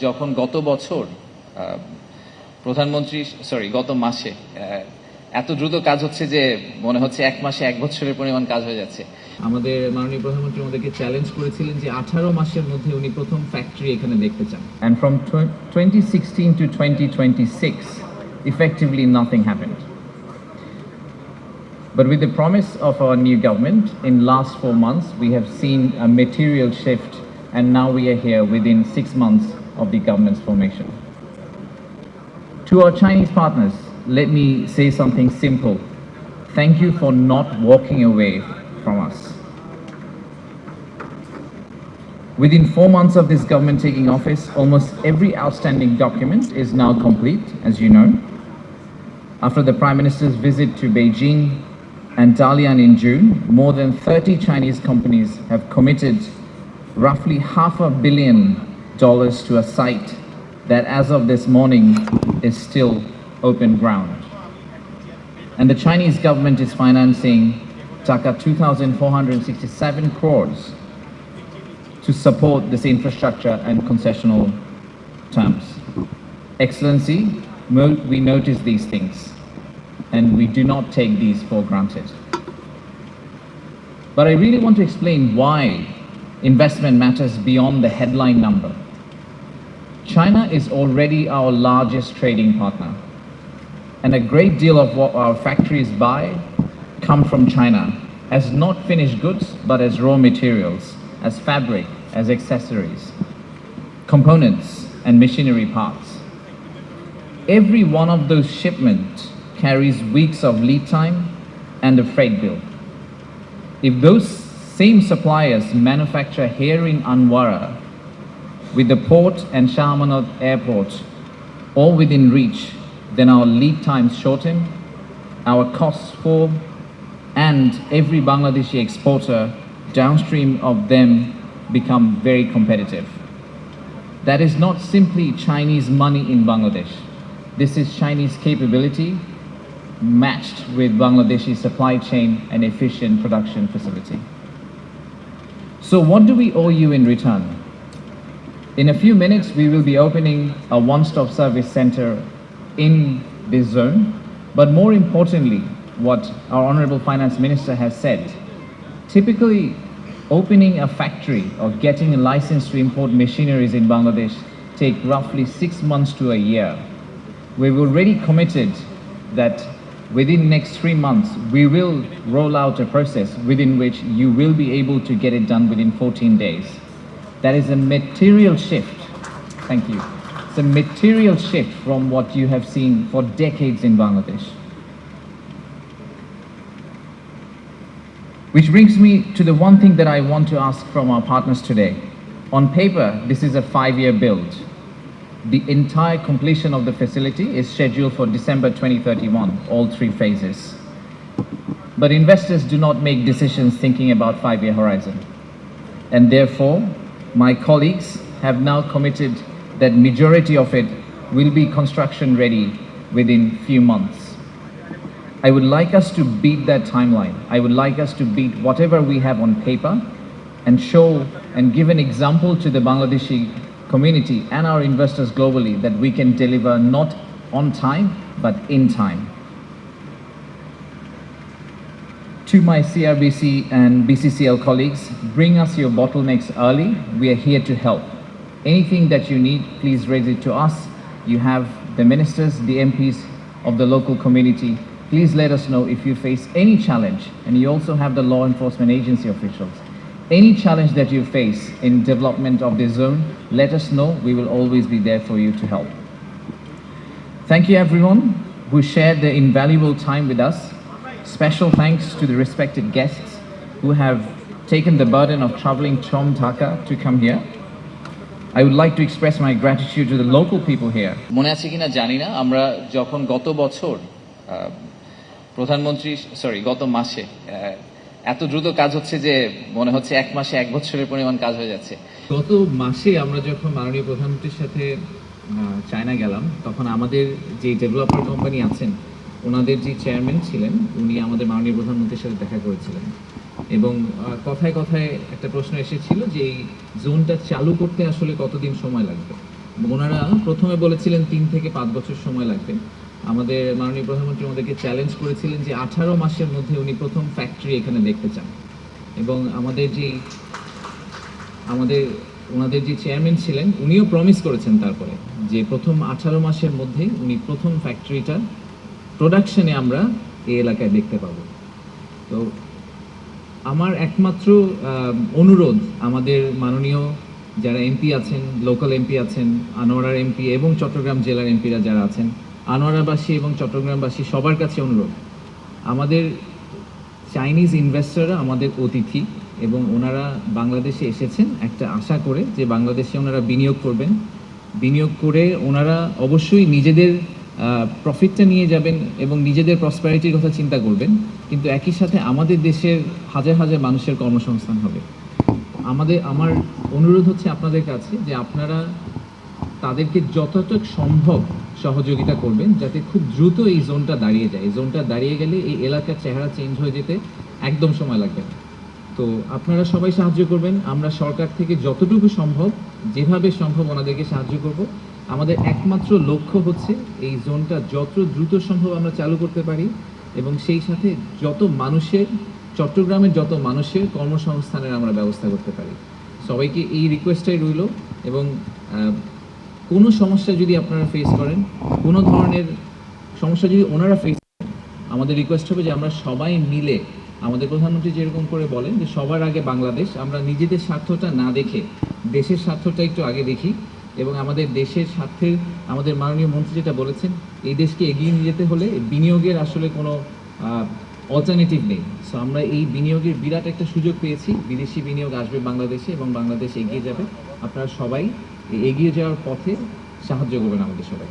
যখন গত বছর প্রধানমন্ত্রী গত মাসে এত দ্রুত কাজ হচ্ছে যে মনে হচ্ছে এক মাসে এক বছরের পরিমাণ কাজ হয়ে যাচ্ছে। আমাদের মাননীয় প্রধানমন্ত্রী আমাদেরকে চ্যালেঞ্জ করেছিলেন যে 18 মাসের মধ্যে উনি প্রথম ফ্যাক্টরি এখানে দেখতে চান। And from 2016 to 2026, effectively nothing happened. But with the promise of our new government, in last 4 months, we have seen a material shift, and now we are here within 6 months of the government's formation. To our Chinese partners, let me say something simple. Thank you for not walking away from us. Within 4 months of this government taking office, almost every outstanding document is now complete, as you know. After the Prime Minister's visit to Beijing and Dalian in June, more than 30 Chinese companies have committed roughly $500 million to a site that as of this morning is still open ground. And the Chinese government is financing Taka 2,467 crores to support this infrastructure and concessional terms. Excellency, we notice these things and we do not take these for granted. But I really want to explain why investment matters beyond the headline number. China is already our largest trading partner, and a great deal of what our factories buy come from China as not finished goods but as raw materials, as fabric, as accessories, components and machinery parts. Every one of those shipments carries weeks of lead time and a freight bill. If those same suppliers manufacture here in Anwara, with the port and Shah Amanat airport all within reach, then our lead times shorten, our costs fall, and every Bangladeshi exporter downstream of them become very competitive. That is not simply Chinese money in Bangladesh. This is Chinese capability matched with Bangladeshi supply chain and efficient production facility. So what do we owe you in return? In a few minutes, we will be opening a one-stop service center in this zone. But more importantly, what our Honorable Finance Minister has said, typically opening a factory or getting a license to import machineries in Bangladesh take roughly 6 months to a year. We've already committed that within next 3 months, we will roll out a process within which you will be able to get it done within 14 days. That is a material shift. Thank you. It's a material shift from what you have seen for decades in Bangladesh. Which brings me to the one thing that I want to ask from our partners today. On paper, this is a 5-year build. The entire completion of the facility is scheduled for December 2031, all 3 phases. But investors do not make decisions thinking about 5-year horizon. And therefore, my colleagues have now committed that majority of it will be construction ready within few months. I would like us to beat that timeline. I would like us to beat whatever we have on paper and show and give an example to the Bangladeshi community and our investors globally that we can deliver not on time, but in time. To my CRBC and BCCL colleagues, bring us your bottlenecks early. We are here to help. Anything that you need, please raise it to us. You have the ministers, the MPs of the local community. Please let us know if you face any challenge, and you also have the law enforcement agency officials. Any challenge that you face in development of this zone, let us know. We will always be there for you to help. Thank you everyone who shared their invaluable time with us. Special thanks to the respected guests who have taken the burden of traveling from Dhaka to come here. I would like to express my gratitude to the local people here. মনে আছে কিনা জানি না, আমরা যখন গত বছর প্রধানমন্ত্রী গত মাসে এত দ্রুত কাজ হচ্ছে যে মনে হচ্ছে এক মাসে এক বছরের পরিমাণ কাজ হয়ে যাচ্ছে। গত মাসে আমরা যখন মাননীয় প্রধানমন্ত্রীর সাথে চায়না গেলাম, তখন আমাদের যে ডেভেলপার কোম্পানি আছেন ওনাদের যে চেয়ারম্যান ছিলেন উনি আমাদের মাননীয় প্রধানমন্ত্রীর সাথে দেখা করেছিলেন এবং কথায় কথায় একটা প্রশ্ন এসেছিল যে এই জোনটা চালু করতে আসলে কতদিন সময় লাগবে। ওনারা প্রথমে বলেছিলেন 3 থেকে 5 বছর সময় লাগবে। আমাদের মাননীয় প্রধানমন্ত্রী আমাদেরকে চ্যালেঞ্জ করেছিলেন যে 18 মাসের মধ্যে উনি প্রথম ফ্যাক্টরি এখানে দেখতে চান। এবং ওনাদের যে চেয়ারম্যান ছিলেন উনিও প্রমিস করেছেন তারপরে যে প্রথম 18 মাসের মধ্যে উনি প্রথম ফ্যাক্টরিটা প্রোডাকশনে আমরা এই এলাকায় দেখতে পাবো। তো আমার একমাত্র অনুরোধ আমাদের মাননীয় যারা এমপি আছেন, লোকাল এমপি আছেন, আনোয়ারার এমপি এবং চট্টগ্রাম জেলার এমপিরা যারা আছেন, আনোয়ারাবাসী এবং চট্টগ্রামবাসী সবার কাছে অনুরোধ, আমাদের চাইনিজ ইনভেস্টররা আমাদের অতিথি এবং ওনারা বাংলাদেশে এসেছেন একটা আশা করে যে বাংলাদেশে ওনারা বিনিয়োগ করবেন। বিনিয়োগ করে ওনারা অবশ্যই নিজেদের প্রফিটটা নিয়ে যাবেন এবং নিজেদের প্রসপ্যারিটির কথা চিন্তা করবেন, কিন্তু একই সাথে আমাদের দেশের হাজার হাজার মানুষের কর্মসংস্থান হবে। আমার অনুরোধ হচ্ছে আপনাদের কাছে যে আপনারা তাদেরকে যতটুক সম্ভব সহযোগিতা করবেন যাতে খুব দ্রুত এই জোনটা দাঁড়িয়ে যায়। এই জোনটা দাঁড়িয়ে গেলে এই এলাকার চেহারা চেঞ্জ হয়ে যেতে একদম সময় লাগবে না। তো আপনারা সবাই সাহায্য করবেন। আমরা সরকার থেকে যতটুকু সম্ভব, যেভাবে সম্ভব ওনাদেরকে সাহায্য করব। আমাদের একমাত্র লক্ষ্য হচ্ছে এই জোনটা যত দ্রুত সম্ভব আমরা চালু করতে পারি এবং সেই সাথে চট্টগ্রামের যত মানুষের কর্মসংস্থানের আমরা ব্যবস্থা করতে পারি। সবাইকে এই রিকোয়েস্টটাই রইল এবং কোনো সমস্যা যদি আপনারা ফেস করেন, কোনো ধরনের সমস্যা যদি ওনারা ফেস করেন, আমাদের রিকোয়েস্ট হবে যে আমরা সবাই মিলে, আমাদের প্রধানমন্ত্রী যেরকম করে বলেন যে সবার আগে বাংলাদেশ, আমরা নিজেদের স্বার্থটা না দেখে দেশের স্বার্থটা একটু আগে দেখি এবং আমাদের দেশের স্বার্থের আমাদের মাননীয় মন্ত্রী যেটা বলেছেন, এই দেশকে এগিয়ে নিয়ে যেতে হলে বিনিয়োগের আসলে কোনো অল্টারনেটিভ নেই। সো আমরা এই বিনিয়োগের বিরাট একটা সুযোগ পেয়েছি, বিদেশি বিনিয়োগ আসবে বাংলাদেশে এবং বাংলাদেশ এগিয়ে যাবে। আপনারা সবাই এগিয়ে যাওয়ার পথে সাহায্য করবেন আমাদের সবাই।